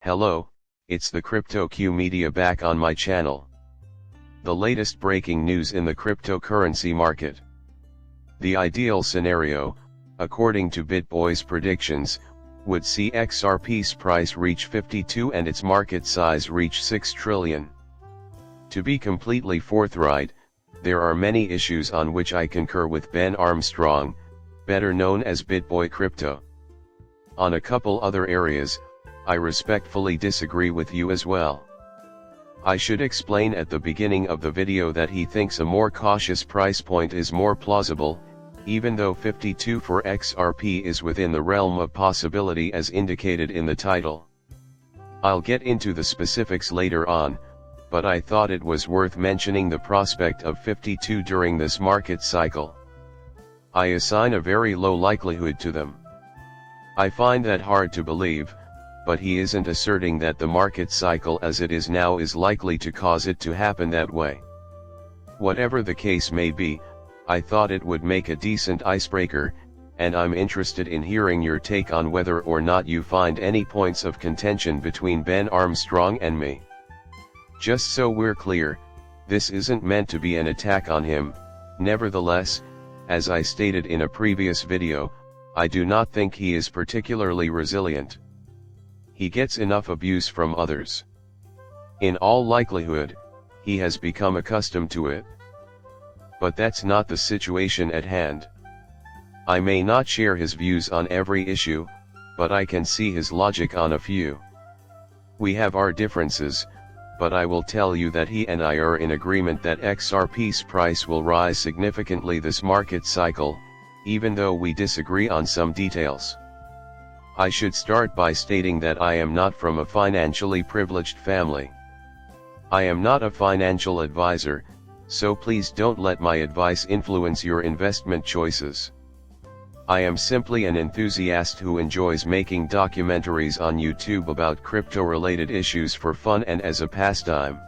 Hello, it's the CryptoQ Media back on my channel. The latest breaking news in the cryptocurrency market. The ideal scenario, according to BitBoy's predictions, would see XRP's price reach 52 and its market size reach 6 trillion. To be completely forthright, there are many issues on which I concur with Ben Armstrong, better known as BitBoy Crypto. On a couple other areas, I respectfully disagree with you as well. I should explain at the beginning of the video that he thinks a more cautious price point is more plausible, even though 52 for XRP is within the realm of possibility as indicated in the title. I'll get into the specifics later on, but I thought it was worth mentioning the prospect of 52 during this market cycle. I assign a very low likelihood to them. I find that hard to believe, but he isn't asserting that the market cycle as it is now is likely to cause it to happen that way. Whatever the case may be, I thought it would make a decent icebreaker, and I'm interested in hearing your take on whether or not you find any points of contention between Ben Armstrong and me. Just so we're clear, this isn't meant to be an attack on him. Nevertheless, as I stated in a previous video, I do not think he is particularly resilient. He gets enough abuse from others. In all likelihood, he has become accustomed to it. But that's not the situation at hand. I may not share his views on every issue, but I can see his logic on a few. We have our differences, but I will tell you that he and I are in agreement that XRP's price will rise significantly this market cycle, even though we disagree on some details. I should start by stating that I am not from a financially privileged family. I am not a financial advisor, so please don't let my advice influence your investment choices. I am simply an enthusiast who enjoys making documentaries on YouTube about crypto-related issues for fun and as a pastime.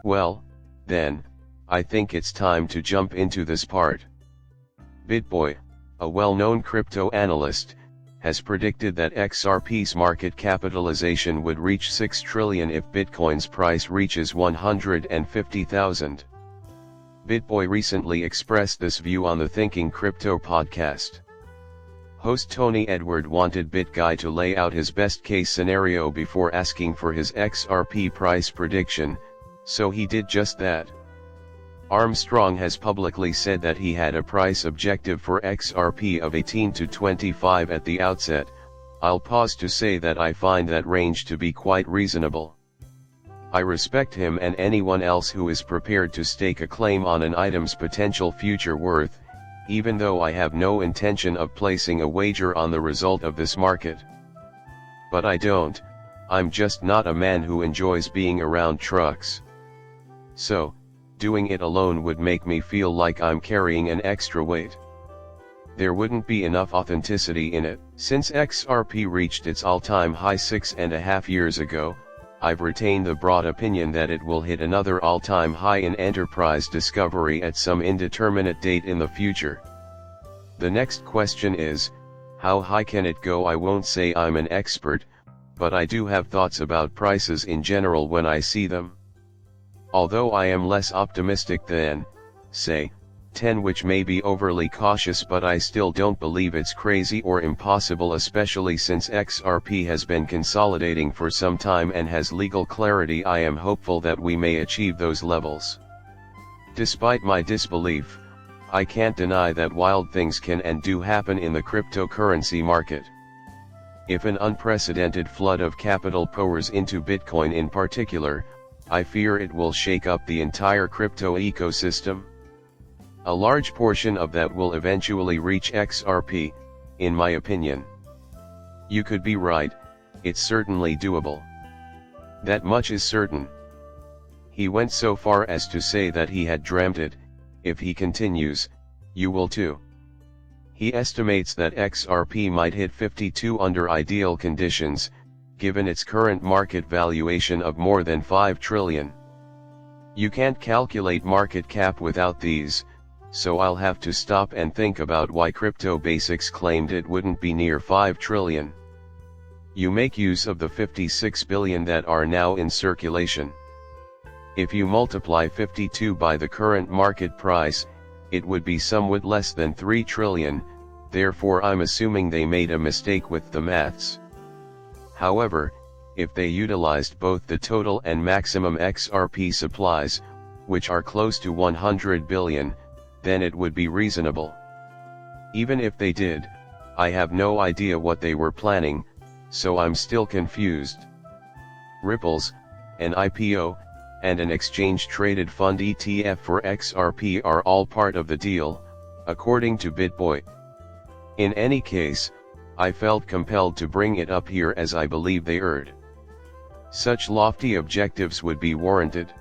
Well, then, I think it's time to jump into this part. BitBoy, a well-known crypto analyst, has predicted that XRP's market capitalization would reach 6 trillion if Bitcoin's price reaches 150,000. BitBoy recently expressed this view on the Thinking Crypto podcast. Host Tony Edward wanted BitGuy to lay out his best case scenario before asking for his XRP price prediction, so he did just that. Armstrong has publicly said that he had a price objective for XRP of 18 to 25 at the outset. I'll pause to say that I find that range to be quite reasonable. I respect him and anyone else who is prepared to stake a claim on an item's potential future worth, even though I have no intention of placing a wager on the result of this market. But I don't, I'm just not a man who enjoys being around trucks. So, doing it alone would make me feel like I'm carrying an extra weight. There wouldn't be enough authenticity in it. Since XRP reached its all-time high 6.5 years ago, I've retained the broad opinion that it will hit another all-time high in enterprise discovery at some indeterminate date in the future. The next question is, how high can it go? I won't say I'm an expert, but I do have thoughts about prices in general when I see them. Although I am less optimistic than, say, 10, which may be overly cautious, but I still don't believe it's crazy or impossible, especially since XRP has been consolidating for some time and has legal clarity. I am hopeful that we may achieve those levels. Despite my disbelief, I can't deny that wild things can and do happen in the cryptocurrency market. If an unprecedented flood of capital pours into Bitcoin in particular, I fear it will shake up the entire crypto ecosystem. A large portion of that will eventually reach XRP, in my opinion. You could be right, it's certainly doable. That much is certain. He went so far as to say that he had dreamt it. If he continues, you will too. He estimates that XRP might hit 52 under ideal conditions, given its current market valuation of more than 5 trillion. You can't calculate market cap without these, so I'll have to stop and think about why Crypto Basics claimed it wouldn't be near 5 trillion. You make use of the 56 billion that are now in circulation. If you multiply 52 by the current market price, it would be somewhat less than 3 trillion, therefore I'm assuming they made a mistake with the maths. However, if they utilized both the total and maximum XRP supplies, which are close to 100 billion, then it would be reasonable. Even if they did, I have no idea what they were planning, so I'm still confused. Ripples, an IPO, and an exchange-traded fund ETF for XRP are all part of the deal, according to BitBoy. In any case, I felt compelled to bring it up here as I believe they erred. Such lofty objectives would be warranted.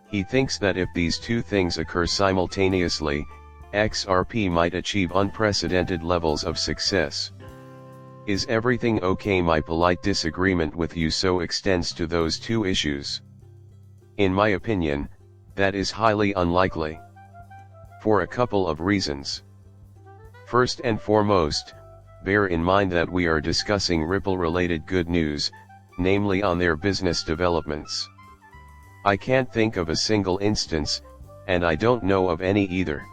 He thinks that if these two things occur simultaneously, XRP might achieve unprecedented levels of success. Is everything okay? My polite disagreement with you so extends to those two issues. In my opinion, that is highly unlikely. For a couple of reasons. First and foremost, bear in mind that we are discussing Ripple-related good news, namely on their business developments. I can't think of a single instance, and I don't know of any either.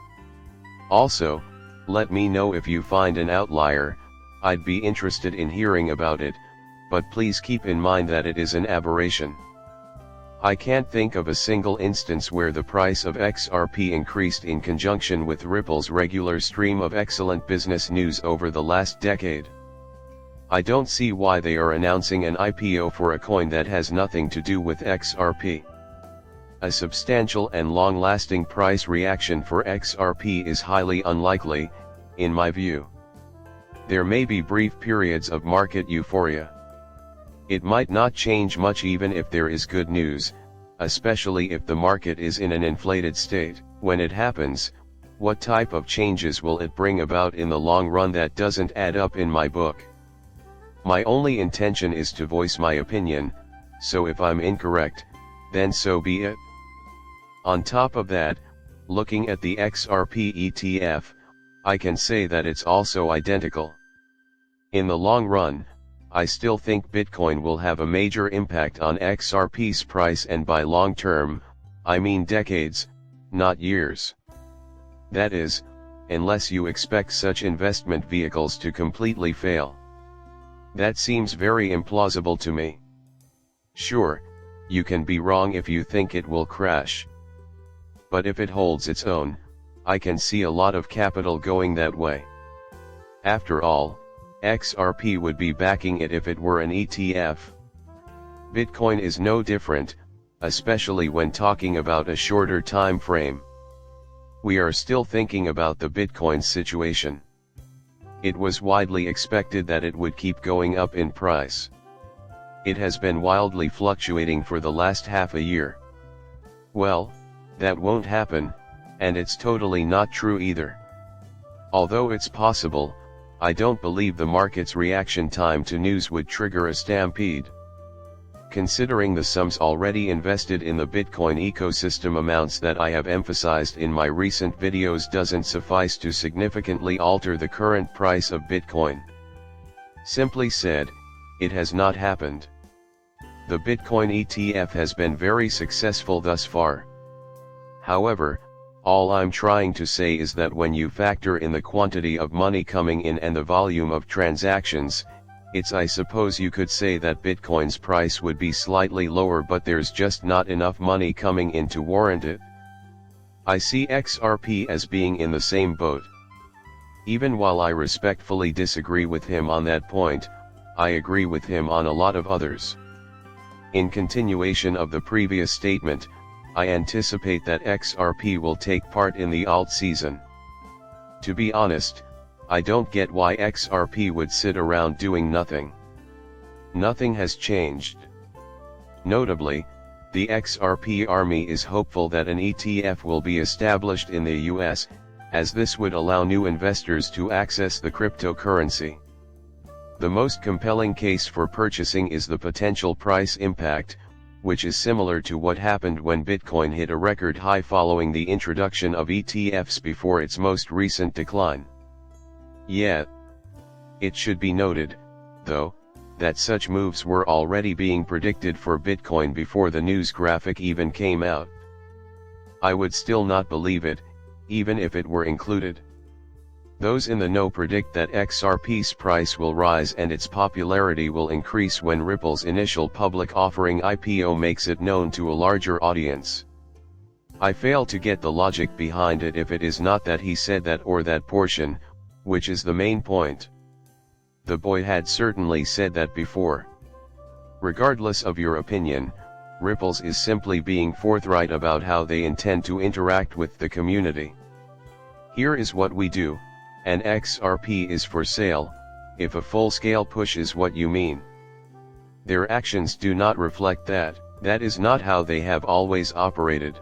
Also, let me know if you find an outlier. I'd be interested in hearing about it, but please keep in mind that it is an aberration. I can't think of a single instance where the price of XRP increased in conjunction with Ripple's regular stream of excellent business news over the last decade. I don't see why they are announcing an IPO for a coin that has nothing to do with XRP. A substantial and long-lasting price reaction for XRP is highly unlikely, in my view. There may be brief periods of market euphoria. It might not change much even if there is good news, especially if the market is in an inflated state. When it happens, what type of changes will it bring about in the long run? That doesn't add up in my book. My only intention is to voice my opinion, so if I'm incorrect, then so be it. On top of that, looking at the XRP ETF, I can say that it's also identical. In the long run, I still think Bitcoin will have a major impact on XRP's price, and by long term, I mean decades, not years. That is, unless you expect such investment vehicles to completely fail. That seems very implausible to me. Sure, you can be wrong if you think it will crash. But if it holds its own, I can see a lot of capital going that way. After all, XRP would be backing it if it were an ETF. Bitcoin is no different, especially when talking about a shorter time frame. We are still thinking about the Bitcoin situation. It was widely expected that it would keep going up in price. It has been wildly fluctuating for the last half a year. Well, that won't happen, and it's totally not true either. Although it's possible, I don't believe the market's reaction time to news would trigger a stampede. Considering the sums already invested in the Bitcoin ecosystem, amounts that I have emphasized in my recent videos doesn't suffice to significantly alter the current price of Bitcoin. Simply said, it has not happened. The Bitcoin ETF has been very successful thus far. However, all I'm trying to say is that when you factor in the quantity of money coming in and the volume of transactions, I suppose you could say that Bitcoin's price would be slightly lower, but there's just not enough money coming in to warrant it. I see XRP as being in the same boat. Even while I respectfully disagree with him on that point, I agree with him on a lot of others. In continuation of the previous statement, I anticipate that XRP will take part in the alt season. To be honest, I don't get why XRP would sit around doing nothing. Nothing has changed. Notably, the XRP army is hopeful that an ETF will be established in the US, as this would allow new investors to access the cryptocurrency. The most compelling case for purchasing is the potential price impact, which is similar to what happened when Bitcoin hit a record high following the introduction of ETFs before its most recent decline. Yet, it should be noted, though, that such moves were already being predicted for Bitcoin before the news graphic even came out. I would still not believe it, even if it were included. Those in the know predict that XRP's price will rise and its popularity will increase when Ripple's initial public offering IPO makes it known to a larger audience. I fail to get the logic behind it if it is not that he said that or that portion, which is the main point. The boy had certainly said that before. Regardless of your opinion, Ripple's is simply being forthright about how they intend to interact with the community. Here is what we do, and XRP is for sale, if a full-scale push is what you mean. Their actions do not reflect that. That is not how they have always operated.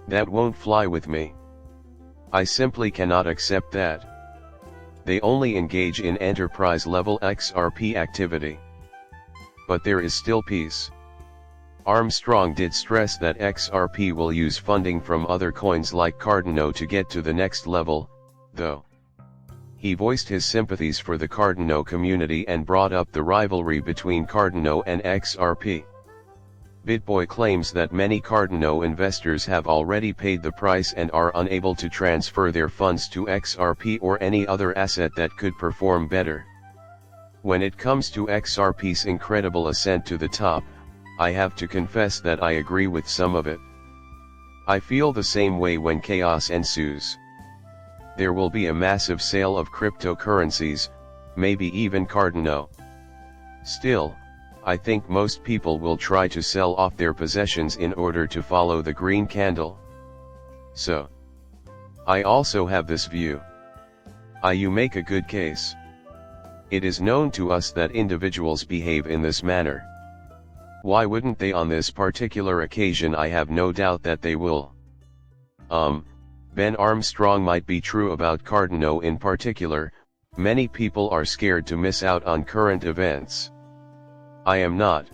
That won't fly with me. I simply cannot accept that. They only engage in enterprise-level XRP activity. But there is still peace. Armstrong did stress that XRP will use funding from other coins like Cardano to get to the next level, though. He voiced his sympathies for the Cardano community and brought up the rivalry between Cardano and XRP. BitBoy claims that many Cardano investors have already paid the price and are unable to transfer their funds to XRP or any other asset that could perform better. When it comes to XRP's incredible ascent to the top, I have to confess that I agree with some of it. I feel the same way when chaos ensues. There will be a massive sale of cryptocurrencies, maybe even Cardano. Still, I think most people will try to sell off their possessions in order to follow the green candle. So, I also have this view. You make a good case. It is known to us that individuals behave in this manner. Why wouldn't they on this particular occasion? I have no doubt that they will. Ben Armstrong might be true about Cardano in particular. Many people are scared to miss out on current events. I am not.